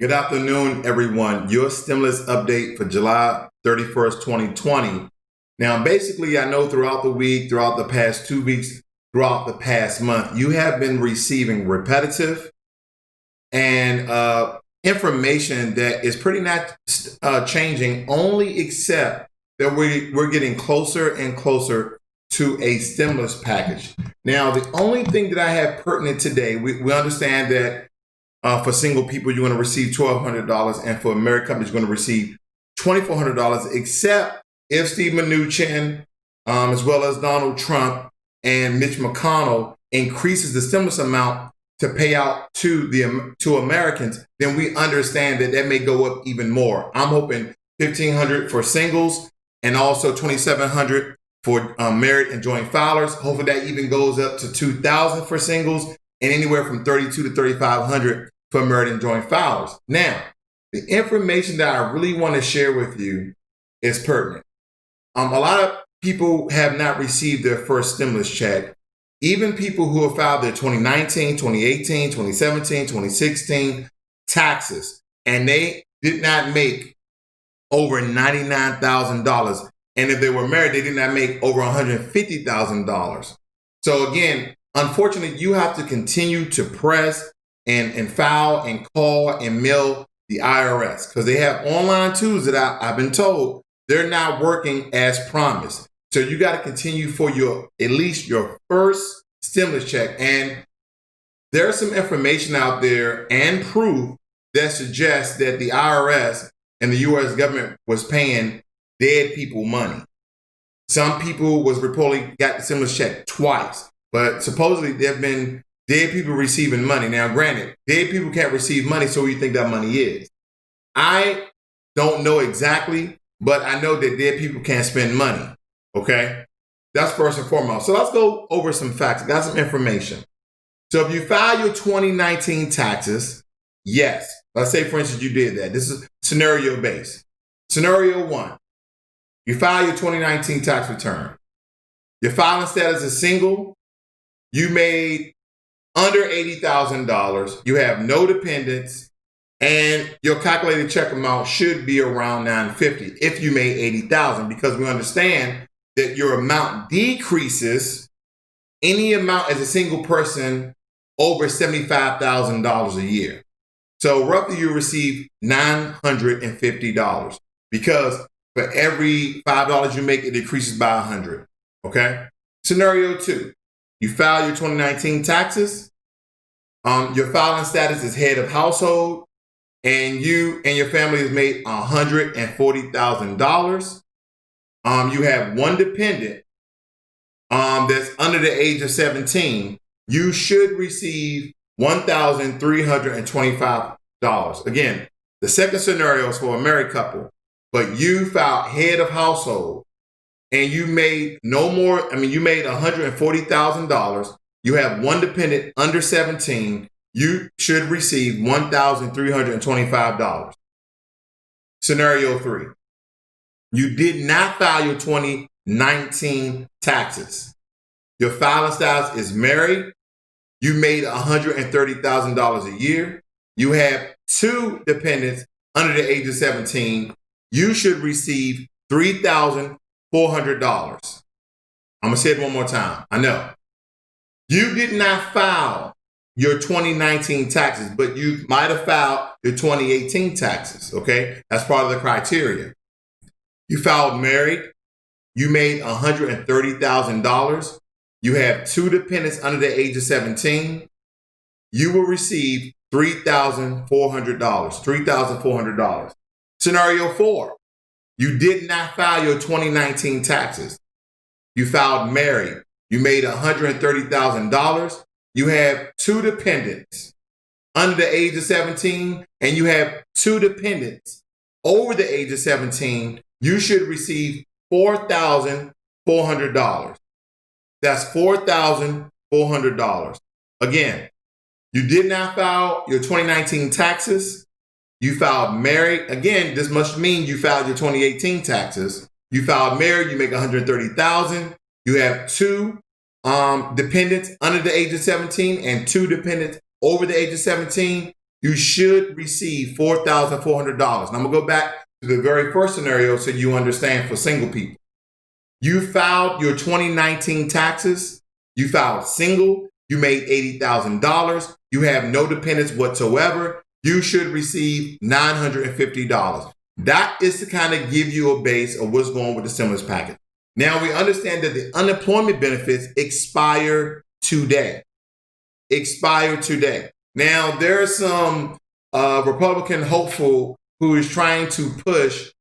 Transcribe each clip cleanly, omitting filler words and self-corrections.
Good afternoon, everyone. Your stimulus update for July 31st, 2020. Now, basically, I know throughout the week, throughout the past 2 weeks, throughout the past month, you have been receiving repetitive and information that is pretty not changing, only except that we're getting closer and closer to a stimulus package. Now, the only thing that I have pertinent today, we understand that for single people, you're going to receive $1,200, and for married couples, you're going to receive $2,400, except if Steve Mnuchin, as well as Donald Trump and Mitch McConnell, increases the stimulus amount to pay out to Americans, then we understand that that may go up even more. I'm hoping $1,500 for singles and also $2,700 for married and joint filers. Hopefully that even goes up to $2,000 for singles and anywhere from $3,200 to $3,500 for married and joint filers. Now, the information that I really want to share with you is pertinent. A lot of people have not received their first stimulus check. Even people who have filed their 2019, 2018, 2017, 2016 taxes, and they did not make over $99,000. And if they were married, they did not make over $150,000. So again, unfortunately, you have to continue to press and file and call and mail the IRS because they have online tools that I've been told they're not working as promised. So you got to continue for at least your first stimulus check. And there's some information out there and proof that suggests that the IRS and the U.S. government was paying dead people money. Some people was reportedly got the stimulus check twice. But supposedly there have been dead people receiving money. Now, granted, dead people can't receive money, so what do you think that money is? I don't know exactly, but I know that dead people can't spend money, okay? That's first and foremost. So let's go over some facts. I got some information. So if you file your 2019 taxes, yes. Let's say, for instance, you did that. This is scenario based. Scenario one, you file your 2019 tax return. Your filing status is single. You made under $80,000. You have no dependents, and your calculated check amount should be around $950 if you made $80,000, because we understand that your amount decreases any amount as a single person over $75,000 a year. So roughly you receive $950 because for every $5 you make, it decreases by $100. Okay. Scenario two. You file your 2019 taxes. Your filing status is head of household, and you and your family has made $140,000. You have one dependent that's under the age of 17. You should receive $1,325. Again, the second scenario is for a married couple, but you filed head of household. And you made you made $140,000. You have one dependent under 17. You should receive $1,325. Scenario three, you did not file your 2019 taxes. Your filing status is married. You made $130,000 a year. You have two dependents under the age of 17. You should receive $3,400. I'm going to say it one more time. I know. You did not file your 2019 taxes, but you might have filed your 2018 taxes, okay? That's part of the criteria. You filed married. You made $130,000. You have two dependents under the age of 17. You will receive $3,400. $3,400. Scenario four. You did not file your 2019 taxes. You filed married. You made $130,000. You have two dependents under the age of 17, and you have two dependents over the age of 17. You should receive $4,400. That's $4,400. Again, you did not file your 2019 taxes. You filed married. Again, this must mean you filed your 2018 taxes. You filed married, you make $130,000. You have two dependents under the age of 17 and two dependents over the age of 17. you should receive $4,400. Now I'm going to go back to the very first scenario so you understand for single people. You filed your 2019 taxes. You filed single. You made $80,000. You have no dependents whatsoever. You should receive $950. That is to kind of give you a base of what's going with the stimulus package. Now we understand that the unemployment benefits expire today. Now there are some Republican hopeful who is trying to push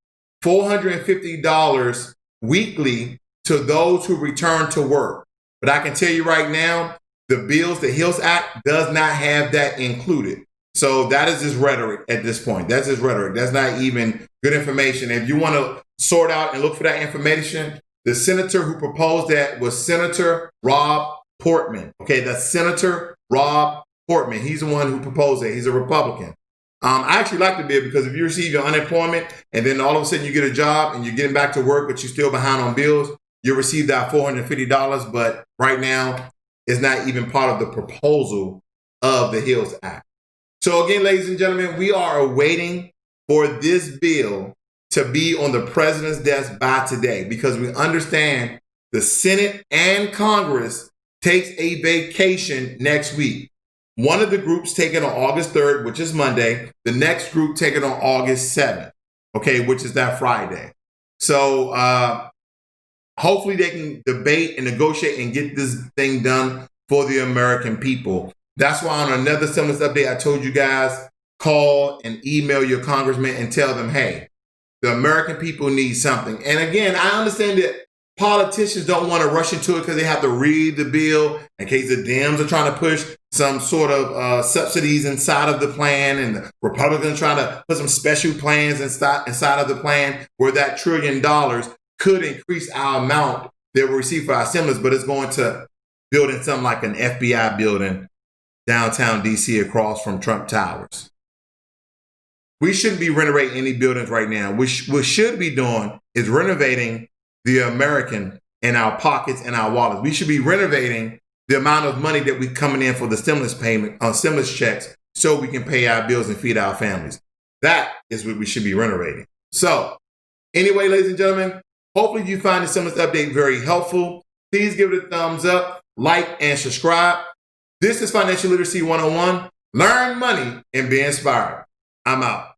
$450 weekly to those who return to work. But I can tell you right now, the HEALS Act does not have that included. So that is just rhetoric at this point. That's just rhetoric. That's not even good information. If you want to sort out and look for that information, the senator who proposed that was Senator Rob Portman. Okay, that's Senator Rob Portman. He's the one who proposed it. He's a Republican. I actually like the bill because if you receive your unemployment and then all of a sudden you get a job and you're getting back to work, but you're still behind on bills, you'll receive that $450. But right now, it's not even part of the proposal of the HEALS Act. So again, ladies and gentlemen, we are awaiting for this bill to be on the president's desk by today because we understand the Senate and Congress takes a vacation next week. One of the groups taking on August 3rd, which is Monday. The next group taking on August 7th, okay, which is that Friday. So hopefully they can debate and negotiate and get this thing done for the American people. That's why on another stimulus update, I told you guys, call and email your congressman and tell them, hey, the American people need something. And again, I understand that politicians don't want to rush into it because they have to read the bill in case the Dems are trying to push some sort of subsidies inside of the plan and the Republicans trying to put some special plans inside of the plan where that $1 trillion could increase our amount that we receive for our stimulus, but it's going to build in something like an FBI building downtown DC across from Trump Towers. We shouldn't be renovating any buildings right now. What we should be doing is renovating the American in our pockets and our wallets. We should be renovating the amount of money that we coming in for the stimulus payment on stimulus checks so we can pay our bills and feed our families. That is what we should be renovating. So anyway, ladies and gentlemen, hopefully you find the stimulus update very helpful. Please give it a thumbs up, like, and subscribe. This is Financial Literacy 101. Learn money and be inspired. I'm out.